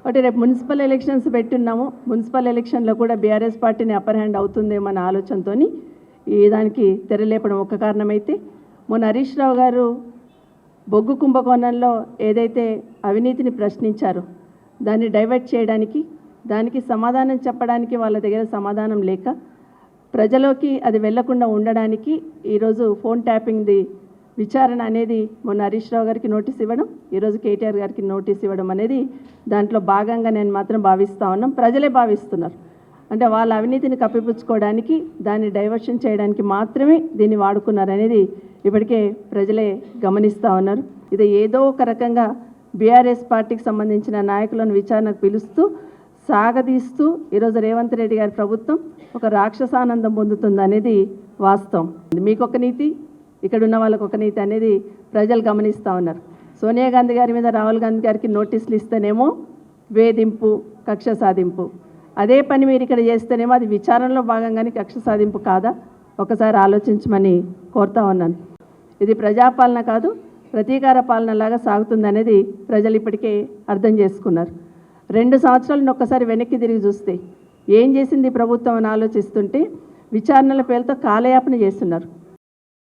కాబట్టి రేపు municipal elections పెట్టున్నాము. Municipal ఎలక్షన్లో కూడా బీఆర్ఎస్ పార్టీని అప్పర్ హ్యాండ్ అవుతుందేమో అన్న ఆలోచనతో ఈ దానికి తెరలేపడం ఒక కారణమైతే, మొన్న హరీష్ రావు గారు బొగ్గు కుంభకోణంలో ఏదైతే అవినీతిని ప్రశ్నించారో దాన్ని డైవర్ట్ చేయడానికి, దానికి సమాధానం చెప్పడానికి వాళ్ళ దగ్గర సమాధానం లేక ప్రజలోకి అది వెళ్లకుండా ఉండడానికి ఈరోజు ఫోన్ ట్యాపింగ్ది విచారణ అనేది మొన్న హరీష్ రావు గారికి నోటీస్ ఇవ్వడం, ఈరోజు కేటీఆర్ గారికి నోటీస్ ఇవ్వడం అనేది దాంట్లో భాగంగా నేను మాత్రం భావిస్తూ ఉన్నాం. ప్రజలే భావిస్తున్నారు. అంటే వాళ్ళ అవినీతిని కప్పిపుచ్చుకోవడానికి, దాన్ని డైవర్షన్ చేయడానికి మాత్రమే దీన్ని వాడుకున్నారు అనేది ఇప్పటికే ప్రజలే గమనిస్తూ ఉన్నారు. ఇది ఏదో ఒక రకంగా బీఆర్ఎస్ పార్టీకి సంబంధించిన నాయకులను విచారణకు పిలుస్తూ సాగదీస్తూ ఈరోజు రేవంత్ రెడ్డి గారి ప్రభుత్వం ఒక రాక్షసానందం పొందుతుంది అనేది వాస్తవం. మీకు ఒక నీతి, ఇక్కడ ఉన్న వాళ్ళకు ఒక నీతి అనేది ప్రజలు గమనిస్తూ ఉన్నారు. సోనియా గాంధీ గారి మీద రాహుల్ గాంధీ గారికి నోటీసులు ఇస్తేనేమో వేధింపు, కక్ష సాధింపు. అదే పని మీరు ఇక్కడ చేస్తేనేమో అది విచారణలో భాగంగానే కక్ష సాధింపు కాదా? ఒకసారి ఆలోచించమని కోరుతా ఉన్నాను. ఇది ప్రజాపాలన కాదు, ప్రతీకార పాలనలాగా సాగుతుందనేది ప్రజలు ఇప్పటికే అర్థం చేసుకున్నారు. 2 సంవత్సరాలను ఒక్కసారి వెనక్కి తిరిగి చూస్తే ఏం చేసింది ప్రభుత్వం అని ఆలోచిస్తుంటే విచారణల పేరుతో కాలయాపన చేస్తున్నారు.